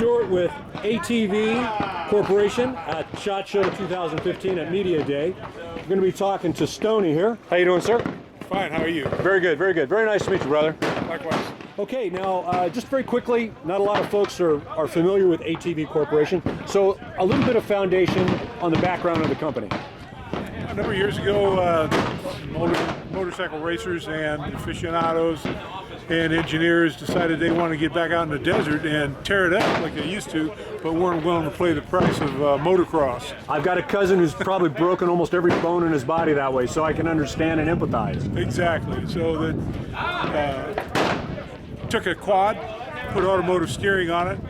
Stewart with ATV Corporation at SHOT Show 2015 at Media Day. We're going to be talking to Stoney here. How you doing, sir? Fine, how are you? Very good, very good. Very nice to meet you, brother. Likewise. Okay, now just very quickly, not a lot of folks are familiar with ATV Corporation, so a little bit of foundation on the background of the company. A number of years ago, motorcycle racers and aficionados and engineers decided they wanted to get back out in the desert and tear it up like they used to, but weren't willing to pay the price of motocross. I've got a cousin who's probably broken almost every bone in his body that way, so I can understand and empathize. Exactly. So that took a quad, put automotive steering on it,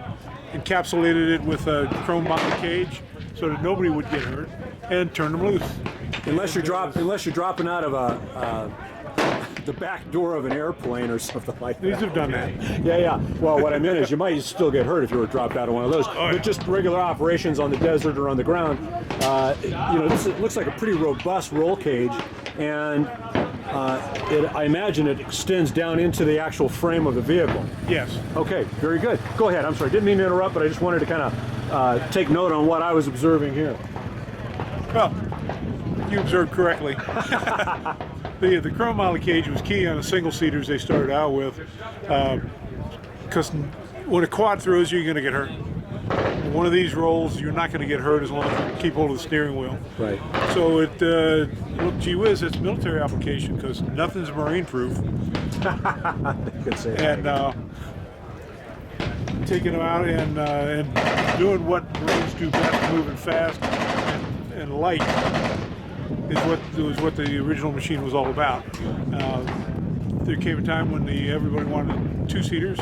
encapsulated it with a chrome mounted cage so that nobody would get hurt, and turned them loose. Unless you're dropping out of the back door of an airplane or something like that. These have done that. Yeah. Well, what I meant is you might still get hurt if you were dropped out of one of those. Oh, yeah. But just regular operations on the desert or on the ground, this looks like a pretty robust roll cage, and I imagine it extends down into the actual frame of the vehicle. Yes. Okay, very good. Go ahead. I'm sorry, didn't mean to interrupt, but I just wanted to kind of take note on what I was observing here. Well, you observed correctly. The chrome mounted cage was key on the single seaters they started out with, because when a quad throws you, you're going to get hurt. One of these rolls, you're not going to get hurt as long as you keep hold of the steering wheel. Right. So well, gee whiz, it's a military application because nothing's marine proof. Could say And taking them out and doing what Marines do best, moving fast and light, was what the original machine was all about. There came a time when everybody wanted two-seaters,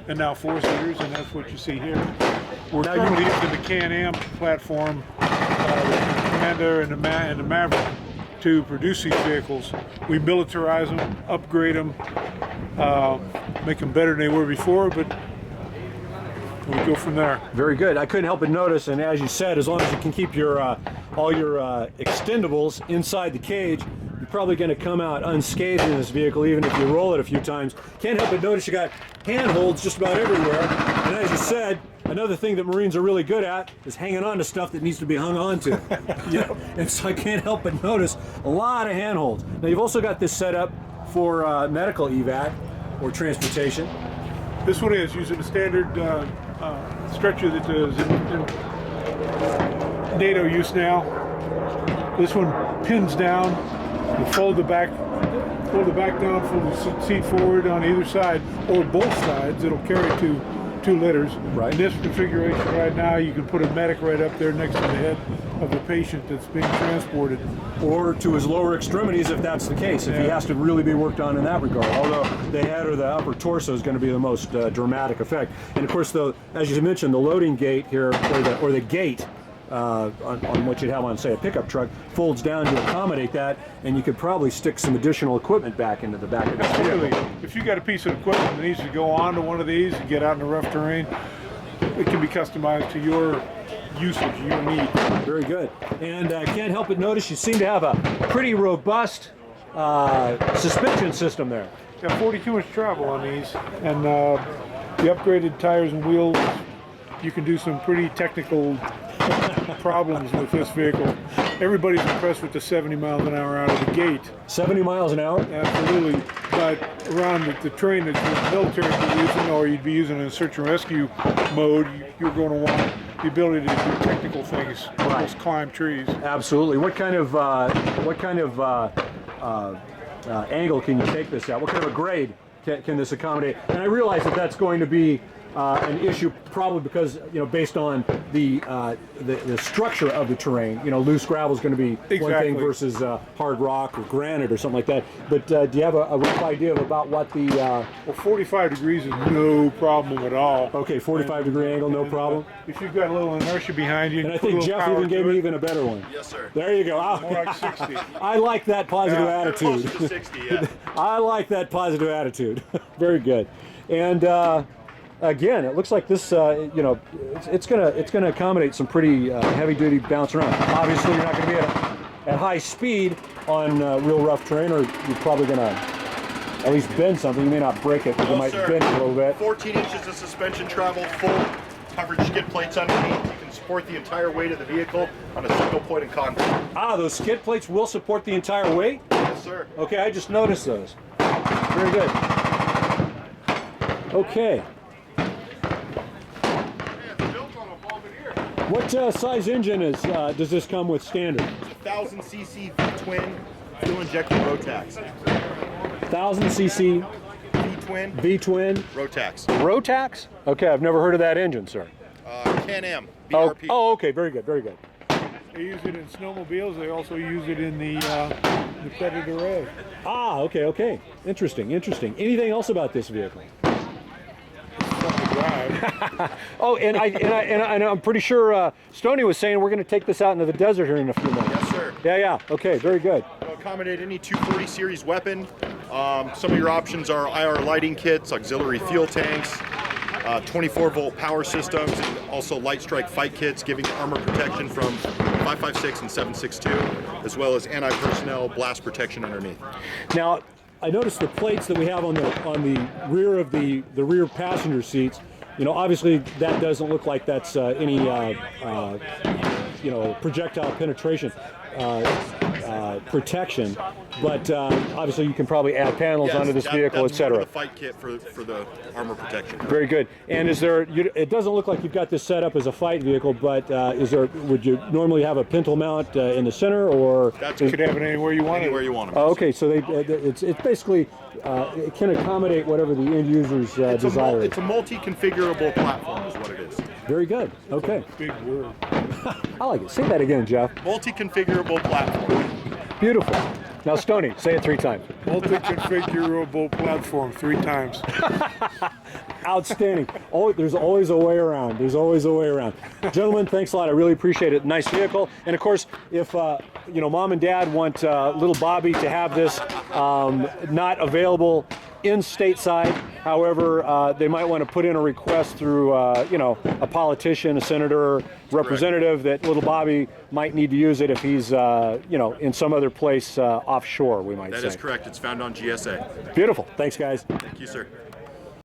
and now four-seaters, and that's what you see here. We're currently using the Can-Am platform, the Commander and the Maverick, to produce these vehicles. We militarize them, upgrade them, make them better than they were before, but we go from there. Very good. I couldn't help but notice, and as you said, as long as you can keep your all your extendables inside the cage, you're probably going to come out unscathed in this vehicle, even if you roll it a few times. Can't help but notice you got handholds just about everywhere, and as you said, another thing that Marines are really good at is hanging on to stuff that needs to be hung on to. And so I can't help but notice a lot of handholds. Now you've also got this set up for medical evac or transportation. This one is using a standard stretcher that is in NATO use now. This one pins down. You fold the back down, fold the seat forward on either side, or both sides. It'll carry two litters. Right. In this configuration right now, you can put a medic right up there next to the head of the patient that's being transported. Or to his lower extremities if that's the case, if he has to really be worked on in that regard. Although the head or the upper torso is going to be the most dramatic effect. And of course, as you mentioned, the loading gate here, or the gate, on what you'd have on, say, a pickup truck, folds down to accommodate that, and you could probably stick some additional equipment back into the back of the Absolutely. vehicle. If you got a piece of equipment that needs to go onto one of these and get out in the rough terrain, it can be customized to your usage, your need. Very good. And I can't help but notice you seem to have a pretty robust suspension system there. Got 42 inch travel on these, and the upgraded tires and wheels, you can do some pretty technical problems with this vehicle. Everybody's impressed with the 70 miles an hour out of the gate. 70 miles an hour? Absolutely. But around the terrain that the military would be using, or you'd be using in a search and rescue mode, you're going to want the ability to do technical things, almost climb trees. Absolutely. What kind of angle can you take this at? What kind of a grade can this accommodate? And I realize that that's going to be an issue, probably because based on the structure of the terrain, loose gravel is going to be one thing versus hard rock or granite or something like that. But do you have a rough idea about what the? Well, 45 degrees is no problem at all. Okay, 45-degree angle, no problem. If you've got a little inertia behind you, and I think Jeff even gave me even a better one. Yes, sir. There you go. More like 60. I like that positive attitude. Closer to 60, yeah. I like that positive attitude. Very good. And again, it looks like this, it's gonna accommodate some pretty heavy-duty bounce around. Obviously, you're not going to be at high speed on real rough terrain, or you're probably going to at least bend something. You may not break it, but you might bend it a little bit. 14 inches of suspension travel, full covered skid plates underneath. You can support the entire weight of the vehicle on a single point of contact. Ah, those skid plates will support the entire weight? Yes, sir. Okay, I just noticed those. Very good. Okay. What size engine does this come with standard? It's a 1000cc V-twin fuel-injected Rotax. 1000cc V-twin V-twin Rotax. Rotax? Okay, I've never heard of that engine, sir. Can-Am Oh, BRP. oh, okay, very good, very good. They use it in snowmobiles. They also use it in the Predator A. Ah, okay, okay. Interesting, interesting. Anything else about this vehicle? Oh, and I'm pretty sure Stoney was saying we're going to take this out into the desert here in a few minutes. Yes, sir. Yeah, yeah. Okay, very good. It'll accommodate any 240 series weapon. Some of your options are IR lighting kits, auxiliary fuel tanks, 24-volt power systems, and also light strike fight kits, giving armor protection from 5.56 and 7.62, as well as anti-personnel blast protection underneath. Now, I noticed the plates that we have on the rear of the rear passenger seats. You know, obviously that doesn't look like that's any you know, projectile penetration protection, but obviously you can probably add panels onto this vehicle, etc. That's part of the fight kit for the armor protection. Very good. And is there? It doesn't look like you've got this set up as a fight vehicle, but is there? Would you normally have a pintle mount in the center, or you could have it anywhere you want it. Anywhere you want it. Oh, okay, so it's basically it can accommodate whatever the end user's desire. It's a multi-configurable platform, is what it is. Very good. Okay. Big word. I like it. Say that again, Jeff. Multi-configurable platform. Beautiful. Now, Stoney, say it 3 times. Multi-configurable platform 3 times. Outstanding. Oh, there's always a way around. There's always a way around. Gentlemen, thanks a lot. I really appreciate it. Nice vehicle. And of course, if you know, Mom and Dad want little Bobby to have this, not available in stateside. However, they might want to put in a request through, you know, a politician, a senator, representative, that little Bobby might need to use it if he's, you know, in some other place offshore, we might say. That is correct. It's found on GSA. Beautiful. Thanks, guys. Thank you, sir.